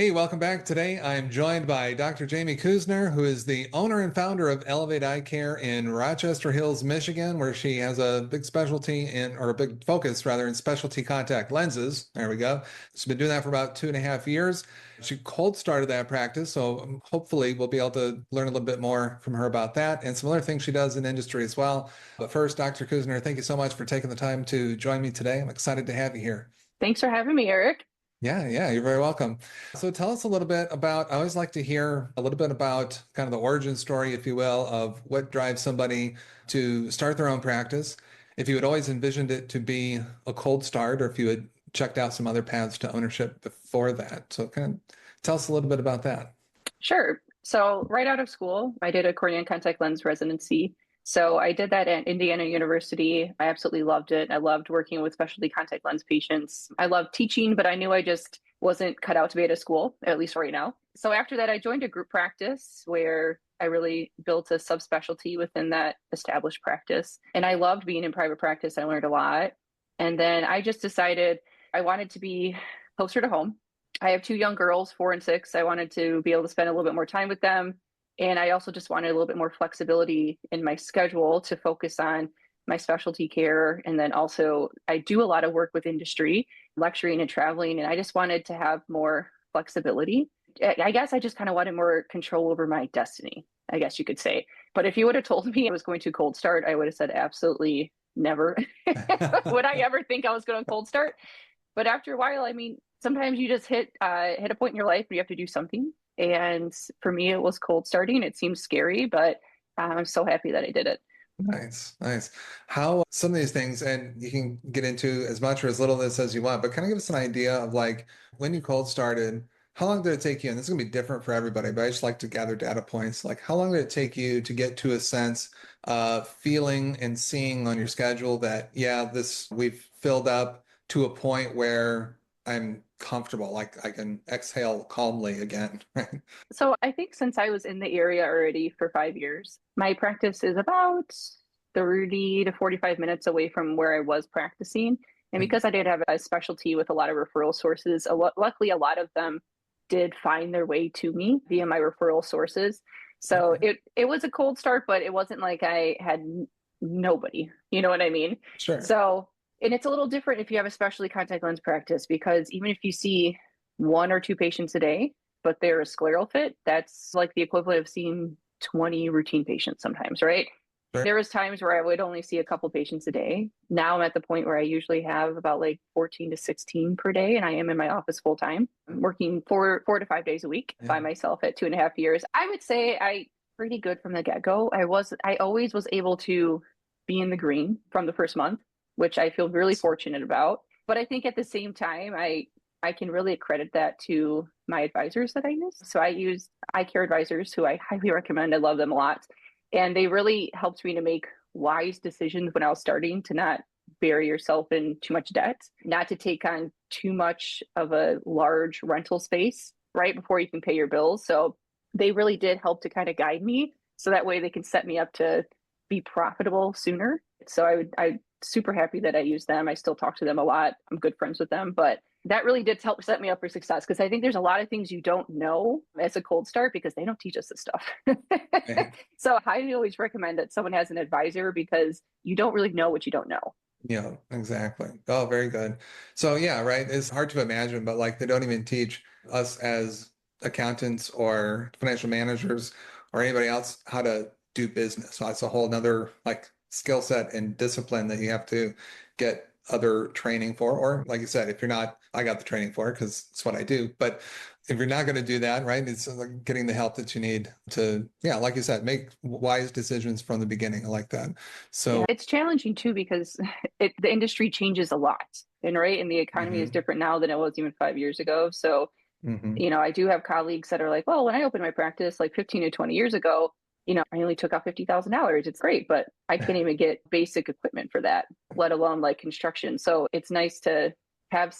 Hey, welcome back. Today I'm joined by Dr. Jamie Kuzniar, who is the owner and founder of Elevate Eyecare in Rochester Hills, Michigan, where she has a big specialty or a big focus rather, in specialty contact lenses. There we go. She's been doing that for about 2.5 years. She cold started that practice, so hopefully we'll be able to learn a little bit more from her about that and some other things she does in industry as well. But first, Dr. Kuzniar, thank you so much for taking the time to join me today. I'm excited to have you here. Thanks for having me, Eric. Yeah, you're very welcome. So tell us a little bit about, I always like to hear a little bit about kind of the origin story, if you will, of what drives somebody to start their own practice. If you had always envisioned it to be a cold start, or if you had checked out some other paths to ownership before that. So kind of tell us a little bit about that. Sure. So, right out of school, I did a cornea and contact lens residency. So, I did that at Indiana University. I absolutely loved it. I loved working with specialty contact lens patients. I loved teaching, but I knew I just wasn't cut out to be at a school, at least right now. So, after that, I joined a group practice where I really built a subspecialty within that established practice. And I loved being in private practice. I learned a lot. And then I just decided I wanted to be closer to home. I have two young girls, 4 and 6. I wanted to be able to spend a little bit more time with them. And I also just wanted a little bit more flexibility in my schedule to focus on my specialty care. And then also, I do a lot of work with industry, lecturing and traveling. And I just wanted to have more flexibility. I guess I just kind of wanted more control over my destiny, I guess you could say. But if you would have told me I was going to cold start, I would have said absolutely never. Would I ever think I was going to cold start? But after a while, I mean, sometimes you just hit a point in your life where you have to do something. And for me, it was cold starting. It seems scary, but I'm so happy that I did it. Nice, nice. How some of these things, and you can get into as much or as little of this as you want, but kind of give us an idea of like when you cold started, how long did it take you? And this is gonna be different for everybody, but I just like to gather data points. Like how long did it take you to get to a sense of feeling and seeing on your schedule that, yeah, this we've filled up to a point where I'm comfortable, like I can exhale calmly again, right? So I think since I was in the area already for 5 years, my practice is about 30 to 45 minutes away from where I was practicing. And because I did have a specialty with a lot of referral sources, luckily a lot of them did find their way to me via my referral sources. So Okay. it was a cold start, but it wasn't like I had nobody. You know what I mean? Sure. So, and it's a little different if you have a specialty contact lens practice because even if you see one or two patients a day, but they're a scleral fit, that's like the equivalent of seeing 20 routine patients sometimes, right? Sure. There was times where I would only see a couple patients a day. Now I'm at the point where I usually have about like 14 to 16 per day, and I am in my office full time, working 4 to 5 days a week by Yeah. myself at 2.5 years. I would say I pretty good from the get-go. I always was able to be in the green from the first month, which I feel really fortunate about. But I think at the same time, I can really accredit that to my advisors that I use. So I use eye care advisors who I highly recommend. I love them a lot. And they really helped me to make wise decisions when I was starting to not bury yourself in too much debt, not to take on too much of a large rental space right before you can pay your bills. So they really did help to kind of guide me. So that way they can set me up to be profitable sooner. So I'm super happy that I use them. I still talk to them a lot. I'm good friends with them, but that really did help set me up for success because I think there's a lot of things you don't know as a cold start because they don't teach us this stuff. Okay. So I always recommend that someone has an advisor because you don't really know what you don't know. Yeah, exactly. Oh, very good. So yeah, right. It's hard to imagine, but like they don't even teach us as accountants or financial managers or anybody else how to do business. So that's a whole nother like skill set and discipline that you have to get other training for. Or like you said, if you're not, I got the training for it because it's what I do. But if you're not going to do that, right, it's like getting the help that you need to, yeah, like you said, make wise decisions from the beginning. I like that. Yeah, So, it's challenging too because the industry changes a lot, and right, and the economy is mhm, different now than it was even 5 years ago. So mhm. I do have colleagues that are like, well, when I opened my practice like 15 to 20 years ago, I only took out $50,000. It's great, but I can't even get basic equipment for that, let alone like construction. So it's nice to have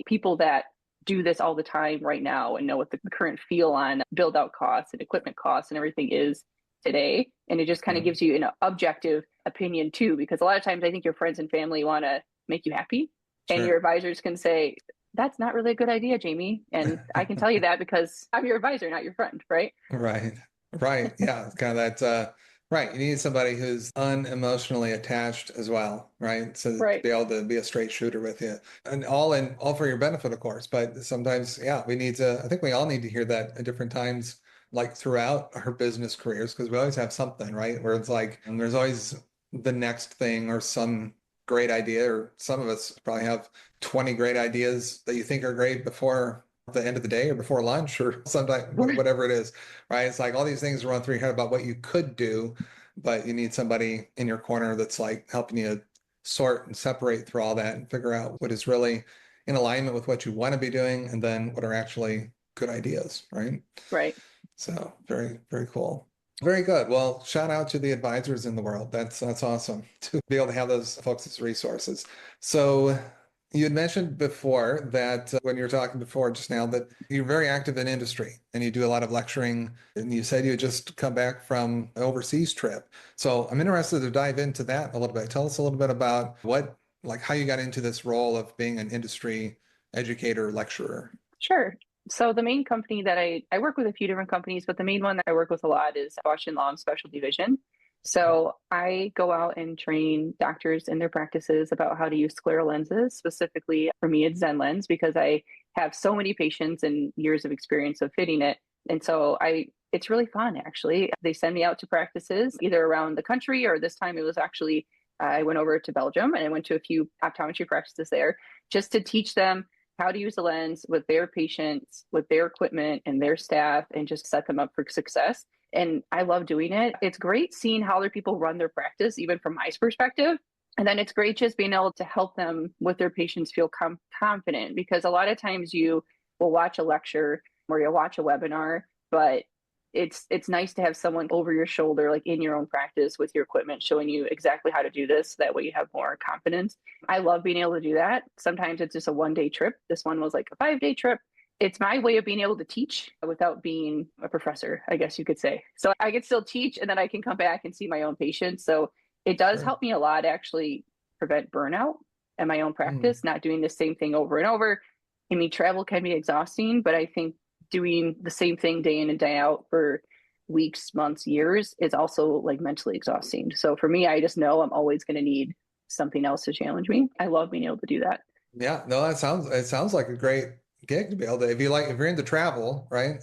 people that do this all the time right now and know what the current feel on build out costs and equipment costs and everything is today. And it just kind Yeah, of gives you an objective opinion too, because a lot of times I think your friends and family want to make you happy and sure. your advisors can say, that's not really a good idea, Jamie. And I can tell you that because I'm your advisor, not your friend, right? Right. Right. Yeah. It's kind of that, right. You need somebody who's unemotionally attached as well, right? So to Right. be able to be a straight shooter with you and all for your benefit, of course. But sometimes, yeah, I think we all need to hear that at different times, like throughout our business careers, because we always have something, right? Where it's like, and there's always the next thing or some great idea, or some of us probably have 20 great ideas that you think are great before the end of the day or before lunch or sometime, whatever it is, right? It's like all these things run through your head about what you could do, but you need somebody in your corner that's like helping you sort and separate through all that and figure out what is really in alignment with what you want to be doing and then what are actually good ideas, right? Right. So very, very cool. Very good. Well, shout out to the advisors in the world. That's awesome to be able to have those folks as resources. So you had mentioned before that when you were talking before just now that you're very active in industry and you do a lot of lecturing and you said you had just come back from an overseas trip. So I'm interested to dive into that a little bit. Tell us a little bit about like how you got into this role of being an industry educator lecturer. Sure. So the main company that I work with a few different companies, but the main one that I work with a lot is Bosch and Lomb Specialty Vision. So I go out and train doctors in their practices about how to use scleral lenses. Specifically for me, it's Zen lens because I have so many patients and years of experience of fitting it. And so it's really fun actually. They send me out to practices either around the country, or this time it was actually I went over to Belgium and I went to a few optometry practices there just to teach them how to use the lens with their patients, with their equipment and their staff, and just set them up for success. And I love doing it. It's great seeing how other people run their practice, even from my perspective. And then it's great just being able to help them with their patients feel confident, because a lot of times you will watch a lecture or you'll watch a webinar, but it's nice to have someone over your shoulder, like in your own practice with your equipment, showing you exactly how to do this. That way you have more confidence. I love being able to do that. Sometimes it's just a 1 day trip. This one was like a 5 day trip. It's my way of being able to teach without being a professor, I guess you could say. So I can still teach and then I can come back and see my own patients. So it does Sure. help me a lot actually prevent burnout in my own Mm, practice, not doing the same thing over and over. I mean, travel can be exhausting, but I think doing the same thing day in and day out for weeks, months, years is also like mentally exhausting. So for me, I just know I'm always going to need something else to challenge me. I love being able to do that. yeah, no, it sounds like a great gig to be able to if you're into travel, right?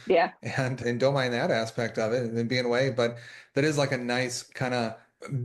Yeah. And don't mind that aspect of it and then being away, but that is like a nice kind of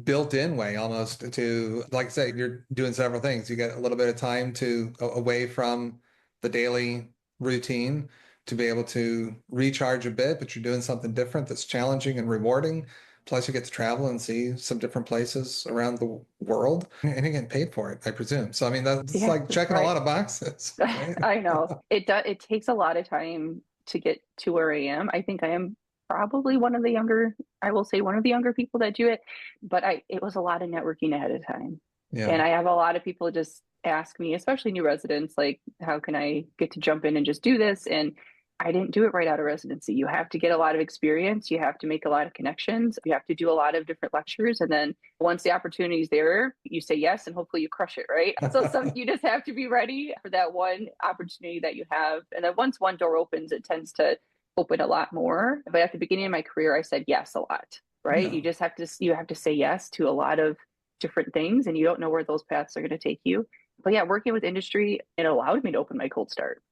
built-in way almost to, like I say, you're doing several things. You get a little bit of time to away from the daily routine to be able to recharge a bit, but you're doing something different that's challenging and rewarding. Plus, you get to travel and see some different places around the world, and you're getting paid for it, I presume. So, I mean, that's Yeah. like checking a Right. lot of boxes, right? I know it does. It takes a lot of time to get to where I am. I think I am probably one of the younger, I will say one of the younger people that do it, but it was a lot of networking ahead of time. And Yeah, I have a lot of people just ask me, especially new residents, like, how can I get to jump in and just do this? And I didn't do it right out of residency. You have to get a lot of experience. You have to make a lot of connections. You have to do a lot of different lectures. And then once the opportunity is there, you say yes, and hopefully you crush it, right? So you just have to be ready for that one opportunity that you have. And then once one door opens, it tends to open a lot more. But at the beginning of my career, I said yes a lot, right? yeah, You have to say yes to a lot of different things, and you don't know where those paths are going to take you. But yeah, working with industry, it allowed me to open my cold start,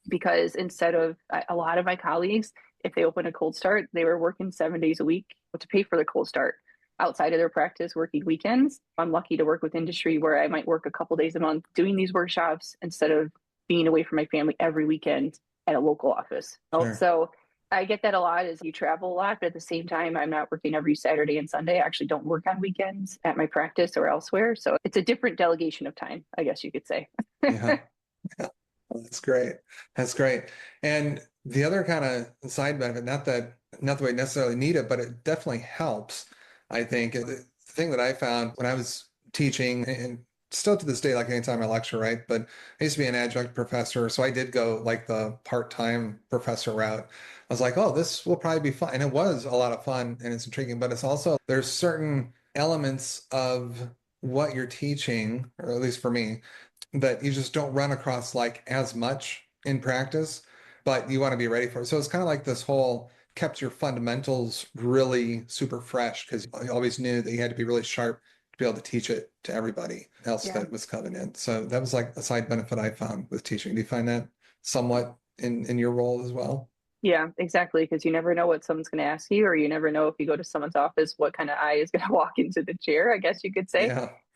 because instead of a lot of my colleagues, if they open a cold start, they were working 7 days a week to pay for the cold start outside of their practice, working weekends. I'm lucky to work with industry where I might work a couple days a month doing these workshops instead of being away from my family every weekend at a local office. sure. So I get that a lot as you travel a lot, but at the same time, I'm not working every Saturday and Sunday. I actually don't work on weekends at my practice or elsewhere. So it's a different delegation of time, I guess you could say. Yeah. Well, that's great. That's great. And the other kind of side benefit, not that we necessarily need it, but it definitely helps. I think the thing that I found when I was teaching, and still to this day, like anytime I lecture, right? But I used to be an adjunct professor, so I did go like the part-time professor route. I was like, oh, this will probably be fun. And it was a lot of fun and it's intriguing, but it's also there's certain elements of what you're teaching, or at least for me, that you just don't run across like as much in practice, but you want to be ready for it. So it's kind of like this whole kept your fundamentals really super fresh because you always knew that you had to be really sharp to be able to teach it to everybody else Yeah. that was coming in. So that was like a side benefit I found with teaching. Do you find that somewhat in your role as well? Yeah, exactly. Because you never know what someone's going to ask you, or you never know if you go to someone's office, what kind of eye is going to walk into the chair, I guess you could say.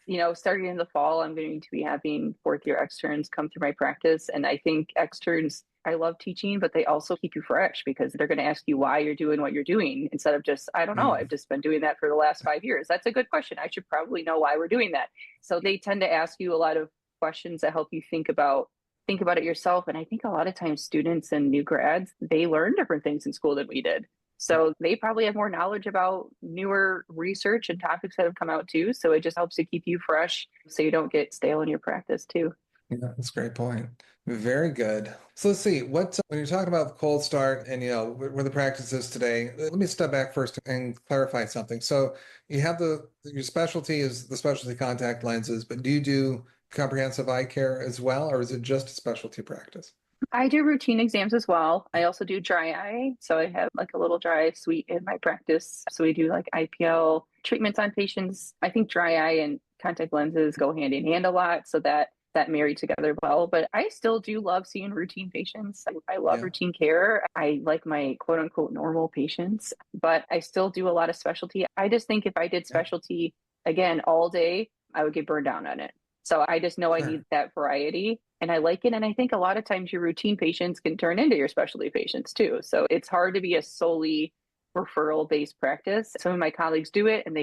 Yeah, Starting in the fall, I'm going to be having fourth year externs come through my practice. And I think externs, I love teaching, but they also keep you fresh because they're going to ask you why you're doing what you're doing instead of just, I don't know, mm, I've just been doing that for the last 5 years. That's a good question. I should probably know why we're doing that. So they tend to ask you a lot of questions that help you think about it yourself. And I think a lot of times students and new grads, they learn different things in school than we did. So they probably have more knowledge about newer research and topics that have come out too. So it just helps to keep you fresh so you don't get stale in your practice too. yeah, that's a great point. Very good. So let's see what when you're talking about the cold start and where the practice is today. Let me step back first and clarify something. So you have your specialty is the specialty contact lenses, but do you do comprehensive eye care as well, or is it just a specialty practice? I do routine exams as well. I also do dry eye. So I have like a little dry eye suite in my practice. So we do like IPL treatments on patients. I think dry eye and contact lenses go hand in hand a lot. So that marry together well. But I still do love seeing routine patients. I love Yeah, routine care. I like my quote unquote normal patients, but I still do a lot of specialty. I just think if I did yeah, specialty again all day, I would get burned down on it. So I just know I need sure. that variety and I like it. And I think a lot of times your routine patients can turn into your specialty patients too. So it's hard to be a solely referral based practice. Some of my colleagues do it and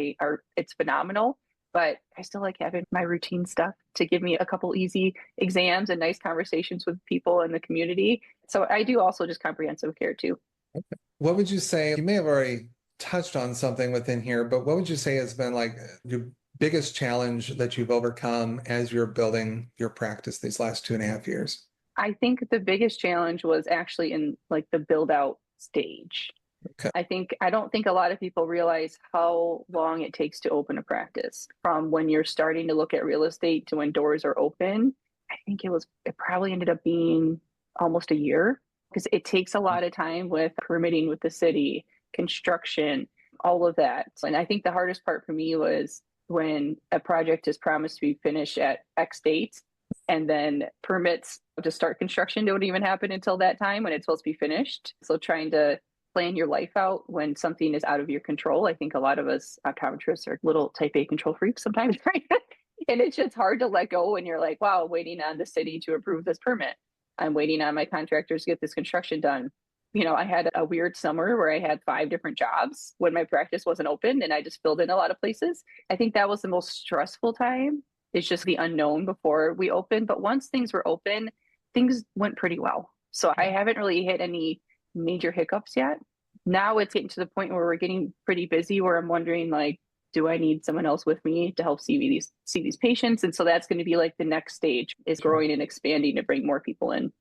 it's phenomenal. But I still like having my routine stuff to give me a couple easy exams and nice conversations with people in the community. So I do also just comprehensive care too. What would you say? You may have already touched on something within here, but what would you say has been like your biggest challenge that you've overcome as you're building your practice these last 2.5 years? I think the biggest challenge was actually in like the build out stage. Okay. I don't think a lot of people realize how long it takes to open a practice from when you're starting to look at real estate to when doors are open. It probably ended up being almost a year because it takes a lot of time with permitting with the city, construction, all of that. And I think the hardest part for me was when a project is promised to be finished at X date and then permits to start construction don't even happen until that time when it's supposed to be finished. So trying to plan your life out when something is out of your control. I think a lot of us optometrists are little type A control freaks sometimes, right? And it's just hard to let go when you're like, wow, I'm waiting on the city to approve this permit. I'm waiting on my contractors to get this construction done. I had a weird summer where I had 5 different jobs when my practice wasn't open and I just filled in a lot of places. I think that was the most stressful time. It's just the unknown before we opened. But once things were open, things went pretty well. So I haven't really hit any major hiccups yet. Now it's getting to the point where we're getting pretty busy where I'm wondering like, do I need someone else with me to help see these patients? And so that's going to be like the next stage is Sure. growing and expanding to bring more people in.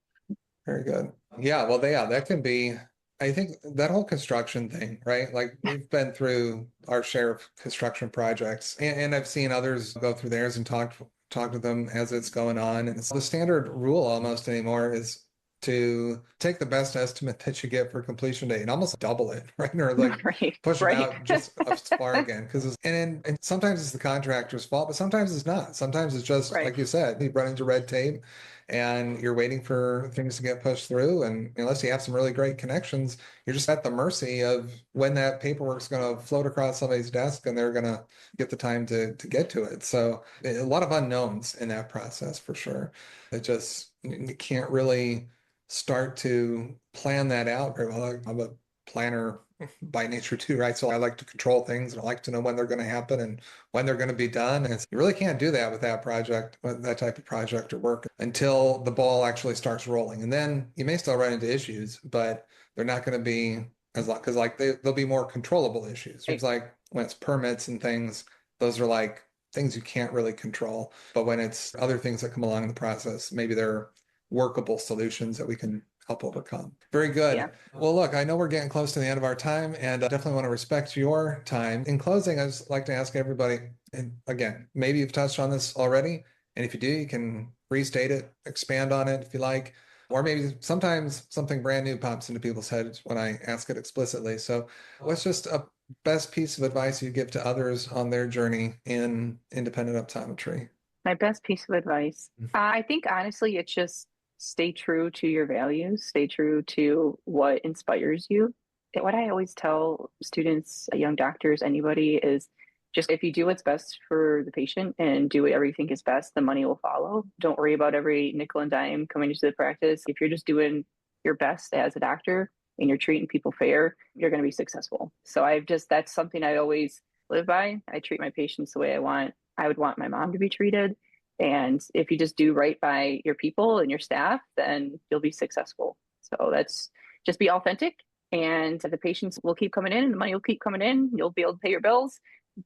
Very good. Yeah, well, that can be, I think that whole construction thing, right? Like we've been through our share of construction projects and I've seen others go through theirs and talk to them as it's going on. And it's the standard rule almost anymore is to take the best estimate that you get for completion date and almost double it, right? Or like Right, push it right, out just as far again. And sometimes it's the contractor's fault, but sometimes it's not. Sometimes it's just right. like you said, you run into red tape and you're waiting for things to get pushed through. And unless you have some really great connections, you're just at the mercy of when that paperwork's going to float across somebody's desk and they're going to get the time to get to it. So a lot of unknowns in that process for sure. It just, you can't really start to plan that out very well. I'm a planner by nature too, right? So I like to control things and I like to know when they're going to happen and when they're going to be done. And you really can't do that with that project, with that type of project or work until the ball actually starts rolling. And then you may still run into issues, but they're not going to be as long because like there'll be more controllable issues. It's Right. like when it's permits and things, those are like things you can't really control. But when it's other things that come along in the process, maybe they're workable solutions that we can help overcome. Very good. Yeah. Well, look, I know we're getting close to the end of our time, and I definitely want to respect your time. In closing, I just like to ask everybody, and again, maybe you've touched on this already, and if you do, you can restate it, expand on it if you like, or maybe sometimes something brand new pops into people's heads when I ask it explicitly. So, what's just a best piece of advice you give to others on their journey in independent optometry? My best piece of advice. I think honestly, it's just stay true to your values, stay true to what inspires you. And what I always tell students, young doctors, anybody is just if you do what's best for the patient and do whatever you think is best, the money will follow. Don't worry about every nickel and dime coming into the practice. If you're just doing your best as a doctor and you're treating people fair, you're going to be successful. So that's something I always live by. I treat my patients the way I would want my mom to be treated. And if you just do right by your people and your staff, then you'll be successful. So that's just be authentic, and the patients will keep coming in and the money will keep coming in. You'll be able to pay your bills.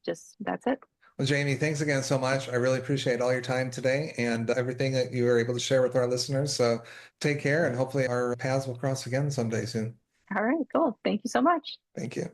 Just that's it. Well, Jamie, thanks again so much. I really appreciate all your time today and everything that you were able to share with our listeners. So take care, and hopefully our paths will cross again someday soon. All right, cool. Thank you so much. Thank you.